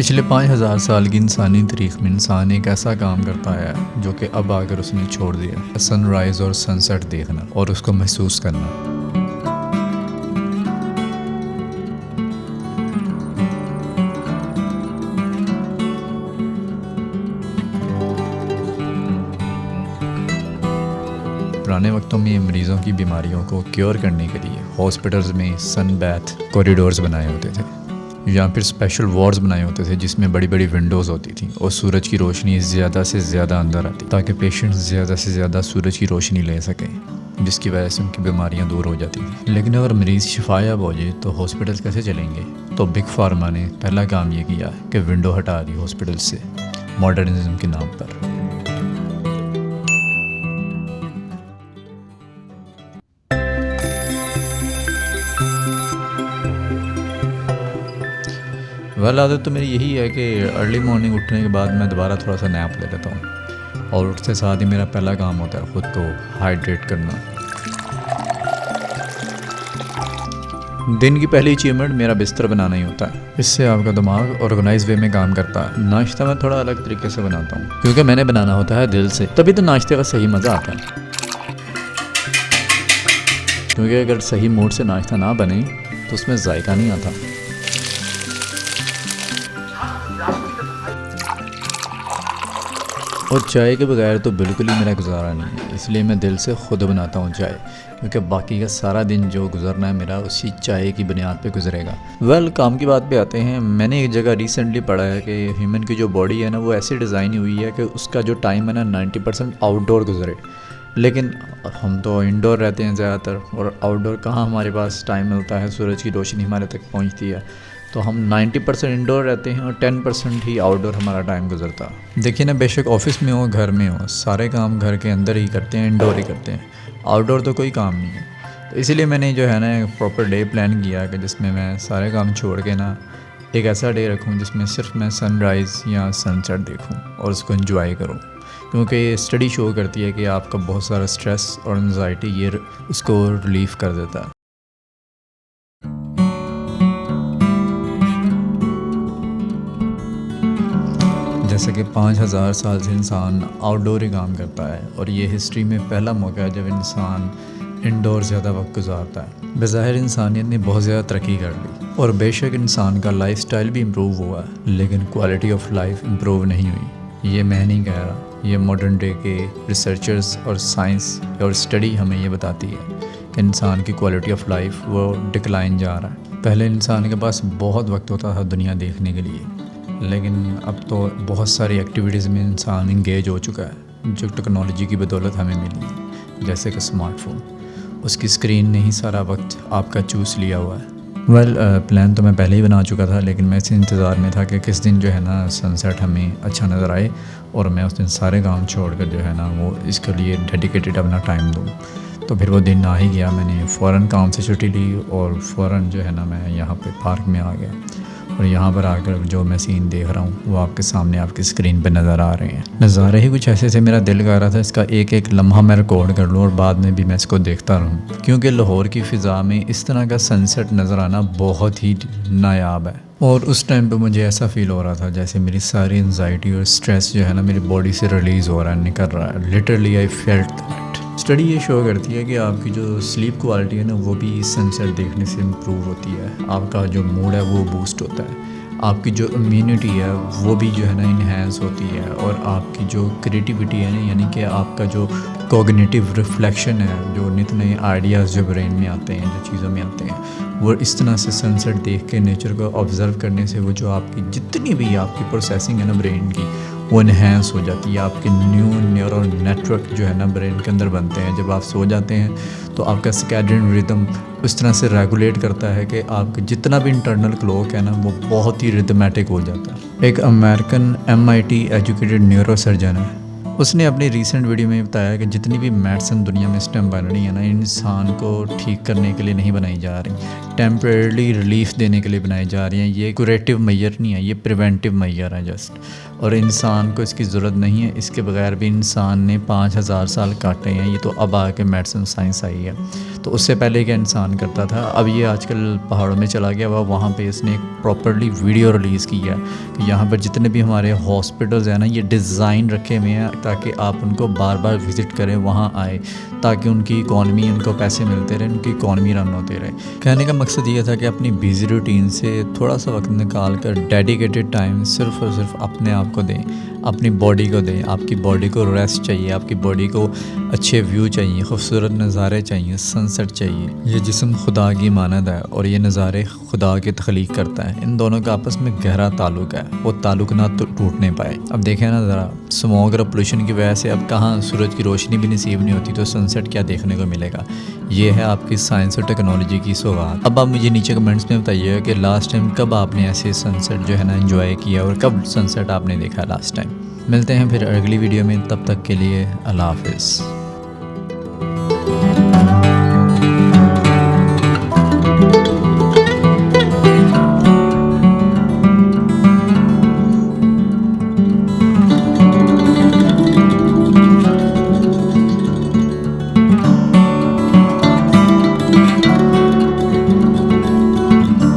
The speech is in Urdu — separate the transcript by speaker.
Speaker 1: پچھلے 5000 سال کی انسانی تاریخ میں انسان ایک ایسا کام کرتا ہے جو کہ اب آ کر اس نے چھوڑ دیا، سن رائز اور سن سیٹ دیکھنا اور اس کو محسوس کرنا۔ پرانے وقتوں میں مریضوں کی بیماریوں کو کیور کرنے کے لیے ہاسپٹلز میں سن بیتھ کوریڈورز بنائے ہوتے تھے یا پھر اسپیشل وارڈز بنائے ہوتے تھے جس میں بڑی بڑی ونڈوز ہوتی تھیں اور سورج کی روشنی زیادہ سے زیادہ اندر آتی تاکہ پیشنٹ زیادہ سے زیادہ سورج کی روشنی لے سکیں، جس کی وجہ سے ان کی بیماریاں دور ہو جاتی تھیں۔ لیکن اگر مریض شفا یاب ہو جائے تو ہاسپٹلز کیسے چلیں گے؟ تو بگ فارما نے پہلا کام یہ کیا کہ ونڈو ہٹا دی ہاسپٹل سے ماڈرنزم کے نام پر۔ عادت تو میری یہی ہے کہ ارلی مارننگ اٹھنے کے بعد میں دوبارہ تھوڑا سا نیپ لے لیتا ہوں اور اٹھتے ساتھ ہی میرا پہلا کام ہوتا ہے خود کو ہائیڈریٹ کرنا۔ دن کی پہلی اچیومنٹ میرا بستر بنانا ہی ہوتا ہے، اس سے آپ کا دماغ آرگنائز وے میں کام کرتا ہے۔ ناشتہ میں تھوڑا الگ طریقے سے بناتا ہوں کیونکہ میں نے بنانا ہوتا ہے دل سے، تبھی تو ناشتے کا صحیح مزہ آتا ہے۔ کیونکہ اگر صحیح موڈ سے ناشتہ نہ بنے تو اس میں ذائقہ نہیں آتا۔ اور چائے کے بغیر تو بالکل ہی میرا گزارا نہیں ہے، اس لیے میں دل سے خود بناتا ہوں چائے، کیونکہ باقی کا سارا دن جو گزرنا ہے میرا اسی چائے کی بنیاد پہ گزرے گا۔ کام کی بات پہ آتے ہیں، میں نے ایک جگہ ریسنٹلی پڑھا ہے کہ ہیومن کی جو باڈی ہے نا وہ ایسی ڈیزائن ہوئی ہے کہ اس کا جو ٹائم ہے نا 90% آؤٹ ڈور گزرے، لیکن ہم تو انڈور رہتے ہیں زیادہ تر، اور آؤٹ ڈور کہاں ہمارے پاس ٹائم ملتا ہے، سورج کی روشنی ہمارے تک پہنچتی ہے، تو ہم 90% انڈور رہتے ہیں اور 10% ہی آؤٹ ڈور ہمارا ٹائم گزرتا۔ دیکھیے نا، بے شک آفس میں ہو گھر میں ہو، سارے کام گھر کے اندر ہی کرتے ہیں، انڈور ہی کرتے ہیں، آؤٹ ڈور تو کوئی کام نہیں ہے۔ تو اسی لیے میں نے جو ہے نا ایک پراپر ڈے پلان کیا کہ جس میں سارے کام چھوڑ کے نا ایک ایسا ڈے رکھوں جس میں صرف میں سن رائز یا سن سیٹ دیکھوں اور اس کو انجوائے کروں، کیونکہ یہ اسٹڈی شو کرتی ہے کہ آپ کا بہت سارا اسٹریس اور انزائٹی یہ اس کو ریلیف کر دیتا ہے۔ جیسے کہ 5000 سال سے انسان آؤٹ ڈور ہی کام کرتا ہے، اور یہ ہسٹری میں پہلا موقع ہے جب انسان انڈور زیادہ وقت گزارتا ہے۔ بظاہر انسانیت نے بہت زیادہ ترقی کر لی اور بے شک انسان کا لائف سٹائل بھی امپروو ہوا ہے، لیکن کوالٹی آف لائف امپروو نہیں ہوئی۔ یہ میں نہیں کہہ رہا، یہ ماڈرن ڈے کے ریسرچرز اور سائنس اور اسٹڈی ہمیں یہ بتاتی ہے کہ انسان کی کوالٹی آف لائف وہ ڈکلائن جا رہا ہے۔ پہلے انسان کے پاس بہت وقت ہوتا تھا دنیا دیکھنے کے لیے، لیکن اب تو بہت ساری ایکٹیویٹیز میں انسان انگیج ہو چکا ہے جو ٹیکنالوجی کی بدولت ہمیں ملی ہے، جیسے کہ اسمارٹ فون، اس کی اسکرین نے ہی سارا وقت آپ کا چوس لیا ہوا ہے۔ پلان تو میں پہلے ہی بنا چکا تھا، لیکن میں اس انتظار میں تھا کہ کس دن جو ہے نا سن سیٹ ہمیں اچھا نظر آئے اور میں اس دن سارے کام چھوڑ کر جو ہے نا وہ اس کے لیے ڈیڈیکیٹڈ اپنا ٹائم دوں۔ تو پھر وہ دن آ ہی گیا، میں نے فوراً کام سے چھٹی لی اور فوراً جو ہے نا میں یہاں پہ پارک میں آ گیا، اور یہاں پر آ کر جو میں سین دیکھ رہا ہوں وہ آپ کے سامنے آپ کی اسکرین پہ نظر آ رہے ہیں۔ نظارے ہی کچھ ایسے سے میرا دل کر رہا تھا اس کا ایک ایک لمحہ میں ریکارڈ کر لوں اور بعد میں بھی میں اس کو دیکھتا رہوں، کیونکہ لاہور کی فضا میں اس طرح کا سن سیٹ نظر آنا بہت ہی نایاب ہے۔ اور اس ٹائم پہ مجھے ایسا فیل ہو رہا تھا جیسے میری ساری انزائٹی اور اسٹریس جو ہے نا میری باڈی سے ریلیز ہو رہا ہے، نکل رہا ہے۔ Literally I felt that. Study یہ شو کرتی ہے کہ آپ کی جو سلیپ کوالٹی ہے نا وہ بھی سن سیٹ دیکھنے سے امپروو ہوتی ہے، آپ کا جو موڈ ہے وہ بوسٹ ہوتا ہے، آپ کی جو امیونٹی ہے وہ بھی جو ہے نا انہینس ہوتی ہے، اور آپ کی جو کریٹیوٹی ہے نا یعنی کہ آپ کا جو کوگنیٹیو ریفلیکشن ہے، جو نت نئے آئیڈیاز جو برین میں آتے ہیں، جو چیزوں میں آتے ہیں، وہ اس طرح سے سن سیٹ دیکھ کے نیچر کو آبزرو کرنے سے وہ جو آپ کی جتنی بھی آپ کی پروسیسنگ ہے نا برین کی وہ انہینس ہو جاتی ہے۔ آپ کے نیورل نیٹ ورک جو ہے نا برین کے اندر بنتے ہیں، جب آپ سو جاتے ہیں تو آپ کا سکیڈرن ریدم اس طرح سے ریگولیٹ کرتا ہے کہ آپ کا جتنا بھی انٹرنل کلوک ہے نا وہ بہت ہی ریدمیٹک ہو جاتا ہے۔ ایک American MIT educated neuro surgeon ہے، اس نے اپنی ریسنٹ ویڈیو میں بتایا کہ جتنی بھی میڈیسن دنیا میں اس ٹائم بن رہی ہیں نا، انسان کو ٹھیک کرنے کے لیے نہیں بنائی جا رہی، ٹیمپریرلی ریلیف دینے کے لیے بنائی جا رہی ہیں۔ یہ کوریٹیو میجر نہیں ہے، یہ پریونٹیو میجر ہے جسٹ، اور انسان کو اس کی ضرورت نہیں ہے۔ اس کے بغیر بھی انسان نے 5000 سال کاٹے ہیں، یہ تو اب آ کے میڈیسن سائنس آئی ہے۔ تو اس سے پہلے کیا انسان کرتا تھا؟ اب یہ آج کل پہاڑوں میں چلا گیا ہوا، وہاں پہ اس نے ایک پراپرلی ویڈیو ریلیز کی ہے کہ یہاں پر جتنے بھی ہمارے ہاسپٹلز ہیں نا، یہ ڈیزائن رکھے ہوئے ہیں تاکہ آپ ان کو بار بار وزٹ کریں، وہاں آئے، تاکہ ان کی اکانومی، ان کو پیسے ملتے رہے، ان کی اکانومی رن ہوتے رہے۔ کہنے کا مقصد یہ تھا کہ اپنی بیزی روٹین سے تھوڑا سا وقت نکال کر ڈیڈیکیٹڈ ٹائم صرف اور صرف اپنے آپ کو دیں، اپنی باڈی کو دیں۔ آپ کی باڈی کو ریسٹ چاہیے، آپ کی باڈی کو اچھے ویو چاہیے، خوبصورت نظارے چاہیے، سن سیٹ چاہیے۔ یہ جسم خدا کی مانند ہے اور یہ نظارے خدا کی تخلیق کرتا ہے۔ ان دونوں کا آپس میں گہرا تعلق ہے، وہ تعلق نہ ٹوٹنے پائے۔ اب دیکھیں نا ذرا، اسموگ اور پولوشن کی وجہ سے اب کہاں سورج کی روشنی بھی نصیب نہیں ہوتی، تو سن سیٹ کیا دیکھنے کو ملے گا؟ یہ ہے آپ کی سائنس اور ٹیکنالوجی کی سوغات۔ اب آپ مجھے نیچے کمنٹس میں بتائیے گا کہ لاسٹ ٹائم کب آپ نے ایسے سن سیٹ جو ہے نا انجوائے کیا، اور کب سن سیٹ آپ نے دیکھا لاسٹ ٹائم۔ ملتے ہیں پھر اگلی ویڈیو میں، تب تک کے لیے اللہ حافظ۔